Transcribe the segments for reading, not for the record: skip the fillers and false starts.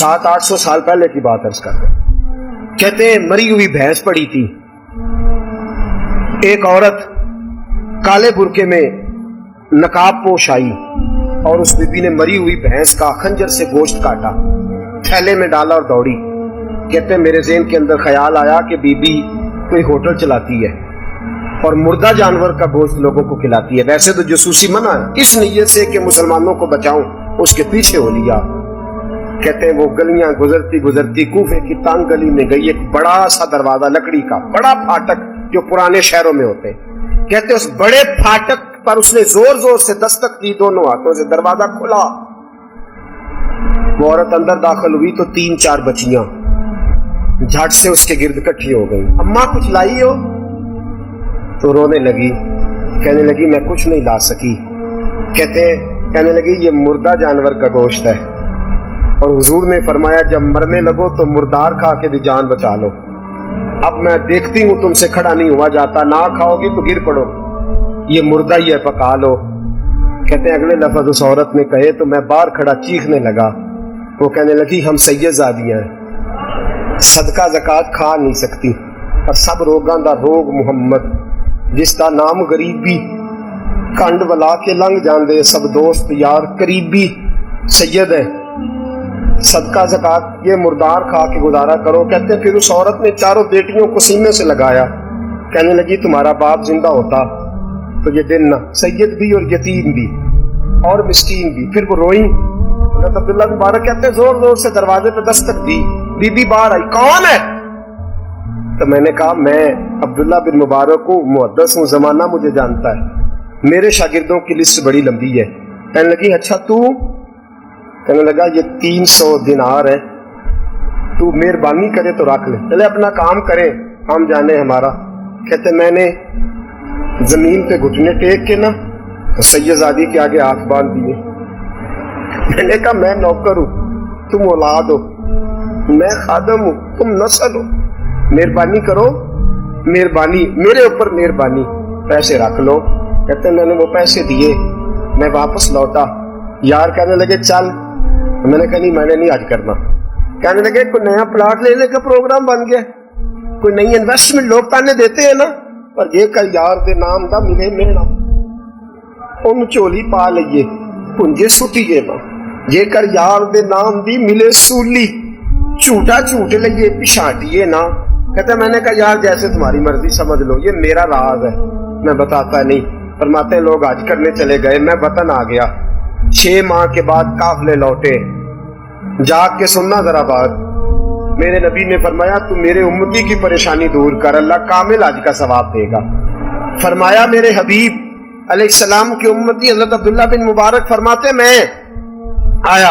700-800 साल पहले की बात अर्ज कर रहे हैं। कहते हैं मरी हुई भैंस पड़ी थी, एक औरत काले बुरके में नकाब पोश आई और उस बीबी ने मरी हुई भैंस का खंजर से गोश्त काटा, थैले में डाला और दौड़ी। कहते हैं मेरे ज़हन के अंदर ख्याल आया कि बीबी कोई होटल चलाती है और मुर्दा जानवर का गोश्त लोगों को खिलाती है। वैसे तो जासूसी मना है, इस नीयत से कि मुसलमानों को बचाऊं उसके पीछे हो लिया। कहते हैं वो गलियां गुजरती गुजरती कूफे की तंग गली में गई, एक बड़ा सा दरवाजा लकड़ी का, बड़ा फाटक जो पुराने शहरों में होते हैं। कहते उस बड़े फाटक पर उसने जोर जोर से दस्तक दी, दोनों हाथों से दरवाजा खुला। वो औरत अंदर दाखिल हुई तो 3-4 बच्चियां झट से उसके गिर्द इकट्ठी हो गई। अम्मा कुछ लाई हो? तो रोने लगी, कहने लगी मैं कुछ नहीं ला सकी। कहने लगी ये मुर्दा जानवर का गोश्त है और हुजूर ने फरमाया जब मरने लगो तो मुर्दार खा के भी जान बचा लो। अब मैं देखती हूँ तुमसे खड़ा नहीं हुआ जाता, ना खाओगी तो गिर पड़ो, ये मुर्दा ही है, पका लो। कहते हैं अगले लफ्ज उस औरत ने कहे तो मैं बाहर खड़ा चीखने लगा। वो कहने लगी हम सैयदजादियां हैं, सदका ज़कात खा नहीं सकती, पर सब रोगां दा रोग मुहम्मद, जिसका नाम गरीबी, कंड वला के लंघ जांदे सब दोस्त यार, करीबी सैयद है, सदका ज़कात ये मुर्दार खा के गुजारा करो। कहते हैं फिर उस औरत ने चारों बेटियों को सीने से लगाया, कहने लगी तुम्हारा बाप जिंदा होता तो ये दिन ना सैयद भी और यतीम भी और मिस्कीन भी। फिर वो रोई। अब्दुल्ला बिन मुबारक कहते हैं जोर जोर से दरवाजे पे दस्तक दी, बीबी बाहर आई, कौन है? तो मैंने कहा मैं अब्दुल्ला बिन मुबारक हूँ, मुहद्दिस हूँ, जमाना मुझे जानता है, मेरे शागिर्दों की लिस्ट बड़ी लंबी है। कहने लगी अच्छा तू? कहने लगा ये 300 दिनार है, तू मेहरबानी करे तो रख ले, चले अपना काम करें, हम जाने हमारा। कहते मैंने जमीन पे घुटने टेक के ना तो सैयदजादी के आगे हाथ बांध दिए। मैंने कहा मैं नौकर हूँ, तुम औलाद हो, मैं खादम हूँ, तुम नस्ल हो, मेहरबानी करो, मेहरबानी मेरे ऊपर मेहरबानी, पैसे रख लो। कहते मैंने वो पैसे दिए, मैं वापस लौटा। यार कहने लगे चल, मैंने कहा नहीं मैंने नहीं आज करना। कहने लगे कोई नया प्लाट लेने का प्रोग्राम बन गया, कोई नई इन्वेस्टमेंट लोग ताने देते हैं ना, पर जे कर यार दे नाम दा मिले मेहना उन झोली पा लइए पुंजे सुटीए ना, जे कर यार दे नाम दी मिले सूली झूठा झूठ लइए पिछाटिए ना। कहते मैंने कहा यार जैसे तुम्हारी मर्जी समझ लो, ये मेरा राज है, मैं बताता नहीं। फरमाते लोग हज करने चले गए, मैं वतन आ गया, 6 माह के बाद काफले लौटे, जाग के सुनना जरा बात। मेरे नबी ने फरमाया तू मेरे उम्मती की परेशानी दूर कर, अल्लाह कामिल हज का सवाब देगा। फरमाया मेरे हबीब अलैहिस्सलाम की उम्मती हज़रत अब्दुल्ला बिन मुबारक फरमाते मैं आया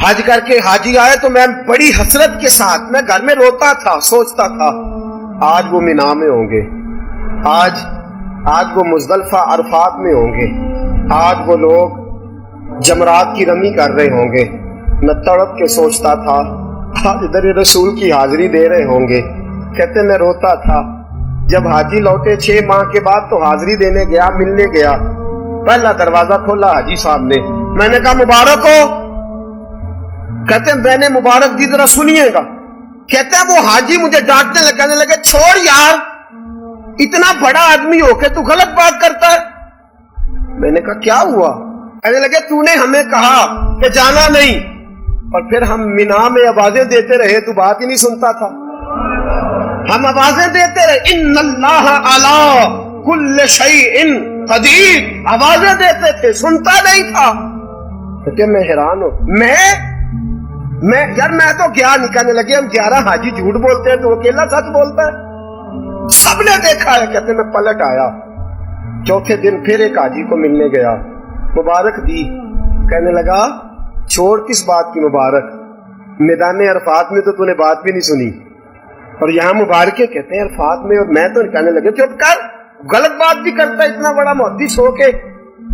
हज करके, हाजी आए तो मैं बड़ी हसरत के साथ, मैं घर में रोता था, सोचता था आज वो मिना में होंगे, आज वो मुज़दलिफा अरफात में होंगे, आज वो लोग जमरात की रमी कर रहे होंगे। मैं तड़प के सोचता था आज इधर रसूल की हाजिरी दे रहे होंगे। कहते मैं रोता था। जब हाजी लौटे 6 माह के बाद तो हाजिरी देने गया, मिलने गया, पहला दरवाजा खोला हाजी साहब ने, मैंने कहा मुबारक हो? कहते मैंने मुबारक दी, जरा सुनिएगा। कहते हैं वो हाजी मुझे डांटने लगे, कहने लगे छोड़ यार, इतना बड़ा आदमी होके तू गलत बात करता है। मैंने कहा क्या हुआ? कहने लगे तूने हमें कहा कि जाना नहीं, और फिर हम मिना में आवाजें देते रहे, तू बात ही नहीं सुनता था। हम आवाजें देते रहे इन्नल्लाह अला कुल्ल शैइन कदीर, आवाजें देते थे, सुनता नहीं था। कहते मैं हैरान हूं, मैं यार मैं तो क्या नहीं। कहने लगे हम 11 हाजी झूठ बोलते हैं तो अकेला सच बोलता है, सबने देखा है। कहते मैं पलट आया, चौथे दिन फिर एक हाजी को मिलने गया, मुबारक दी। कहने लगा छोड़ किस बात की मुबारक, मैदान अरफात में तो तूने बात भी नहीं सुनी और यहाँ मुबारक कहते हैं अरफात में, और मैं तो कहने लगे चुप कर, गलत बात भी करता है इतना बड़ा मुहद्दिस हो के।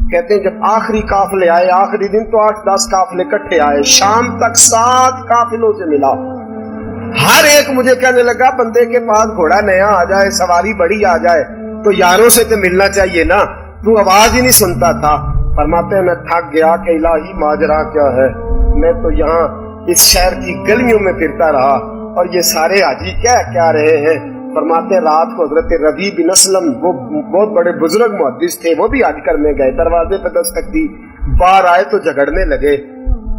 कहते हैं जब आखिरी काफिले आए, आखिरी दिन तो 8-10 काफिले इकट्ठे आए, शाम तक 7 काफिलों से मिला। हर एक मुझे कहने लगा बंदे के पास घोड़ा नया आ जाए, सवारी बड़ी आ जाए तो यारों से तो मिलना चाहिए ना, तू आवाज ही नहीं सुनता था। फरमाते हैं मैं थक गया कि इलाही माजरा क्या है, मैं तो यहाँ इस शहर की गलियों में फिरता रहा और ये सारे हाजी क्या क्या रहे हैं। फरमाते रात को हजरत रबी बिन असलम, वो बहुत बड़े बुजुर्ग मुहद्दिस थे, वो भी हज करने गए, दरवाजे पे दस्तक दी, बाहर आए तो झगड़ने लगे,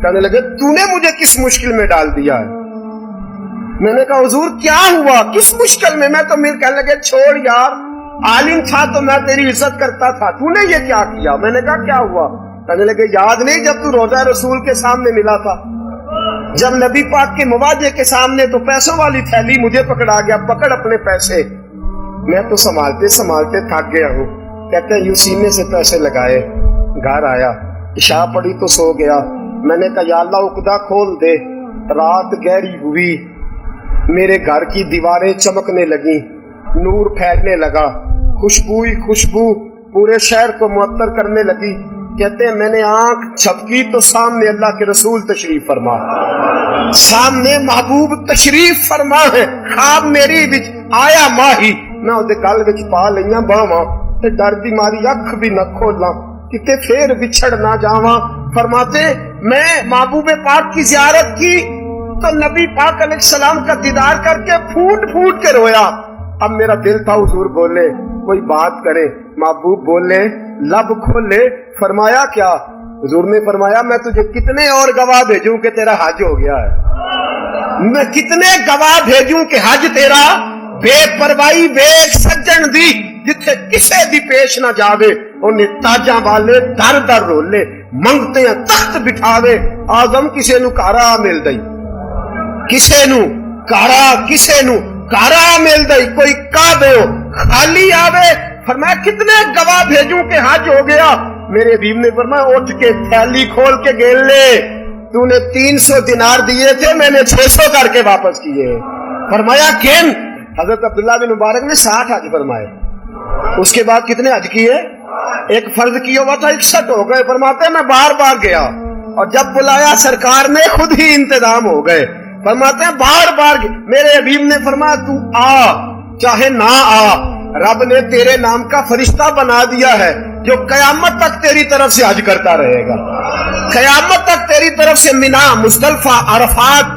कहने लगे तूने मुझे किस मुश्किल में डाल दिया है। मैंने कहा हुजूर क्या हुआ, किस मुश्किल में। मैं तो मेरे कहने लगे छोड़ यार, आलिम था तो मैं तेरी इज्जत करता था, तूने ये क्या किया। मैंने कहा क्या हुआ। कहने लगे याद नहीं जब तू रोजा रसूल के सामने मिला था, जब नबी पाक के मुवाजे के सामने तो पैसों वाली थैली मुझे पकड़ा गया, पकड़ अपने पैसे। मैं तो संभालते संभालते थक गया हूँ। कहते हैं यूं सीने से पैसे लगाए, घर आया, इशा पड़ी तो सो गया। मैंने कहा या अल्लाह उकदा खोल दे। रात गहरी हुई, मेरे घर की दीवारें चमकने लगी, नूर फैलने लगा, खुशबू ही खुशबू पूरे शहर को मुअत्तर करने लगी। कहते हैं मैंने आंख झपकी तो सामने अल्लाह के रसूल तशरीफ फरमा, सामने महबूब तशरीफ फरमा है। खाब मेरी विच आया माही, मैं उहदे गल विच पा लईयां बावां ते डर दी मारी अख भी न खोलां किते फिर बिछड़ ना जावां। फरमाते मैं महबूब पाक की जियारत की तो नबी पाक अलैहिस्सलाम का दीदार करके फूट फूट के रोया। अब मेरा दिल था हुजूर बोले, कोई बात करे, महबूब बोले, लब खोले। फरमाया क्या। हुजूर ने फरमाया मैं तुझे कितने और गवाह भेजूं कि तेरा हज हो गया है। मैं कितने गवाह भेजूं कि हज तेरा बेपरवाही वेख सज्जन दी, जिथे किसे दी पेश ना जावे, उन्हें ताजा वाले दर दर रोले, मंगते हैं तख्त बिठावे, आदम किसे नु कारा मिल दई, किसे नु कारा, किसे नु कारा मिल दई, कोई का दो खाली आवे। फरमाया कितने गवाह भेजूं कि हज हो गया। मेरे हबीब ने फरमाया उठ के थैली खोल के गेल ले, तूने 300 दिनार दिए थे, मैंने 600 करके वापस किए। फरमाया किन। हजरत अब्दुल्ला बिन मुबारक ने 60 हज फरमाए। उसके बाद कितने हज किए, एक फर्ज किया हुआ था, 61 हो गए। फरमाते मैं बार बार गया और जब बुलाया सरकार ने खुद ही इंतजाम हो गए। फरमाते हैं बार बार मेरे हबीब ने फरमाया तू आ चाहे ना आ, रब ने तेरे नाम का फरिश्ता बना दिया है जो कयामत तक तेरी तरफ से हज करता रहेगा। कयामत तक तेरी तरफ से मिना, मुज़दलिफा, अरफात,